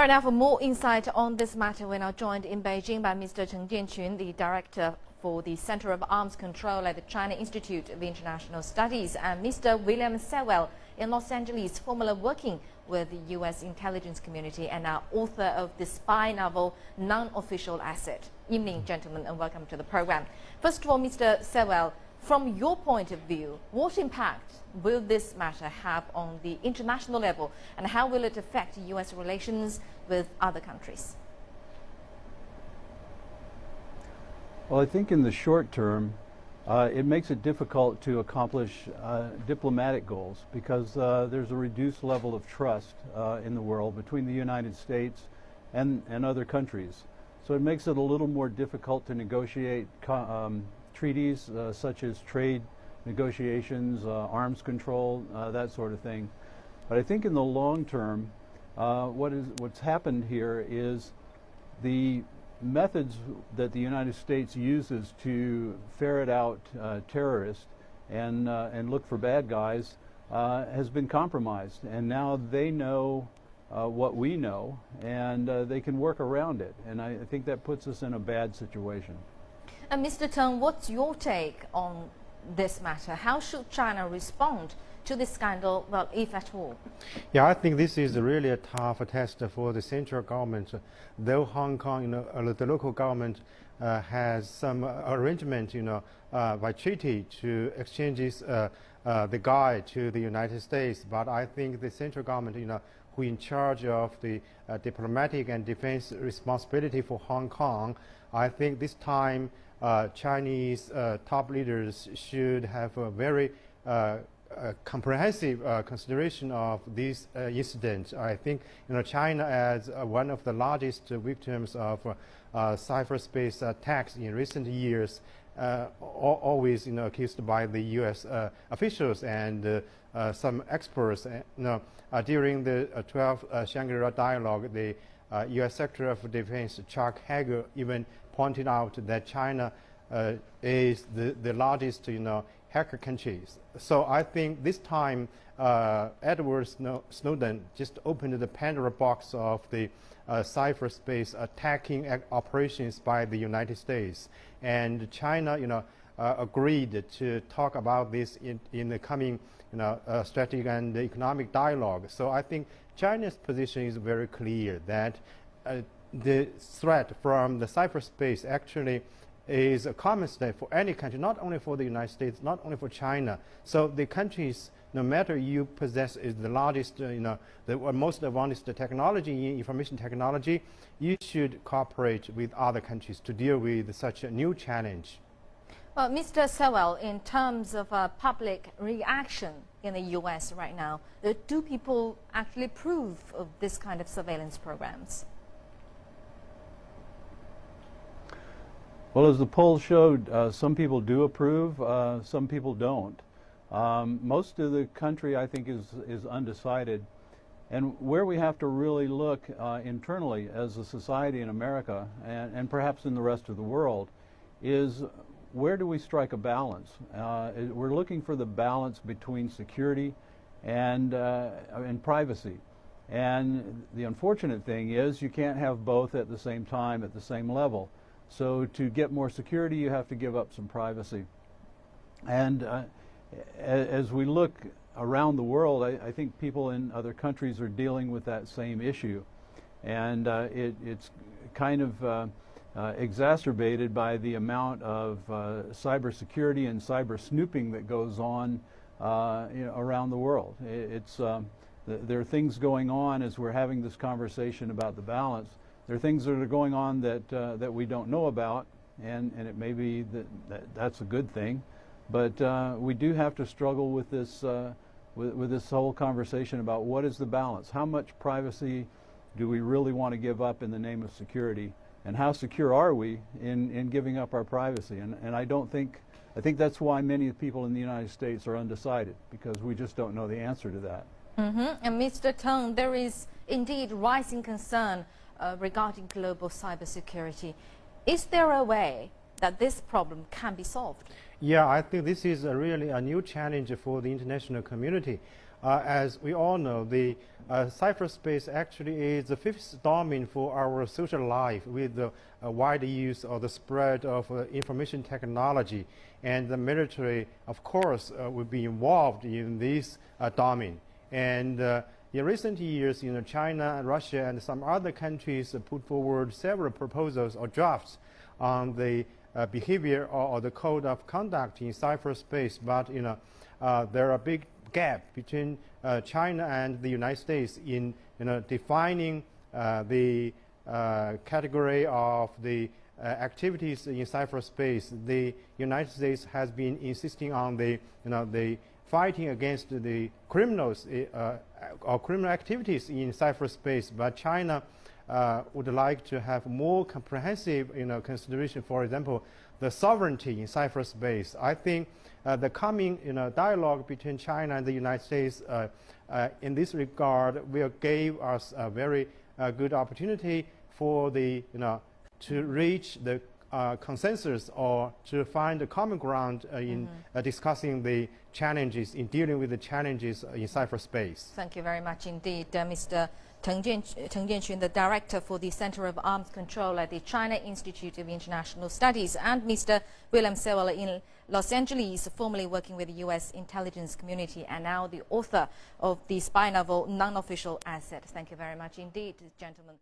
Right now, for more insight on this matter, we're now joined in Beijing by Mr. Chen Jianqun, the Director for the Center of Arms Control at the China Institute of International Studies, and Mr. William Sewell in Los Angeles, formerly working with the U.S. intelligence community and now author of the spy novel NonOfficial Asset. Evening, gentlemen, and welcome to the program. First of all, Mr. Sewell, from your point of view, what impact will this matter have on the international level, and how will it affect U.S. relations with other countries? Well, I think in the short term, it makes it difficult to accomplish diplomatic goals because there's a reduced level of trust in the world between the United States and other countries. So it makes it a little more difficult to negotiate treaties such as trade negotiations, arms control, that sort of thing. But I think in the long term, what's happened here is the methods that the United States uses to ferret out terrorists and look for bad guys has been compromised, and now they know what we know, and they can work around it, and I think that puts us in a bad situation. And Mr. Teng, what's your take on this matter? How should China respond to this scandal, well, if at all? Yeah, I think this is really a tough test for the central government. Though Hong Kong, the local government has some arrangement, by treaty to exchanges the guy to the United States, but I think the central government, who in charge of the diplomatic and defense responsibility for Hong Kong, I think this time Chinese top leaders should have a very comprehensive consideration of this incident. I think China, as one of the largest victims of cyberspace attacks in recent years, always accused by the U.S. officials and some experts. During the 12th Shangri-La dialogue, the U.S. Secretary of Defense Chuck Hagel even pointed out that China is the largest hacker countries. So I think this time Edward Snowden just opened the Pandora box of the cyberspace attacking operations by the United States, and China agreed to talk about this in the coming strategic and economic dialogue. So I think China's position is very clear that the threat from the cyberspace actually is a common threat for any country, not only for the United States, not only for China. So the countries, no matter you possess is the largest, the most advanced technology in information technology, you should cooperate with other countries to deal with such a new challenge. Well, Mr. Sewell, in terms of public reaction in the U.S. right now, do people actually approve of this kind of surveillance programs? Well, as the poll showed, some people do approve, some people don't. Most of the country, I think, is undecided. And where we have to really look internally as a society in America, and perhaps in the rest of the world, is where do we strike a balance? We're looking for the balance between security and privacy. And the unfortunate thing is you can't have both at the same time, at the same level. So to get more security, you have to give up some privacy. And as we look around the world, I think people in other countries are dealing with that same issue. And it's kind of exacerbated by the amount of cybersecurity and cyber snooping that goes on around the world. There are things going on as we're having this conversation about the balance. There are things that are going on that we don't know about, and it may be that's a good thing, but we do have to struggle with this this whole conversation about what is the balance. How much privacy do we really want to give up in the name of security, and how secure are we in giving up our privacy? And I think that's why many people in the United States are undecided, because we just don't know the answer to that. And Mr. Teng, there is indeed rising concern regarding global cybersecurity. Is there a way that this problem can be solved? Yeah, I think this is really a new challenge for the international community. As we all know, the cyberspace actually is the fifth domain for our social life, with the wide use of the spread of information technology. And the military, of course, will be involved in this domain. And in recent years, China, Russia, and some other countries put forward several proposals or drafts on the behavior or the code of conduct in cyberspace. But there are big gap between China and the United States in defining the category of the activities in cyberspace. The United States has been insisting on the fighting against the criminals or criminal activities in cyberspace, but China would like to have more comprehensive consideration. For example, the sovereignty in cyberspace. I think the coming dialogue between China and the United States in this regard will give us a very good opportunity for the to reach the consensus or to find a common ground in discussing the challenges, in dealing with the challenges in cyberspace. Thank you very much indeed, Mr. Teng Jianqun, the Director for the Center of Arms Control at the China Institute of International Studies, and Mr. William Sewell in Los Angeles, formerly working with the U.S. intelligence community and now the author of the spy novel Non-Official Asset. Thank you very much indeed, gentlemen.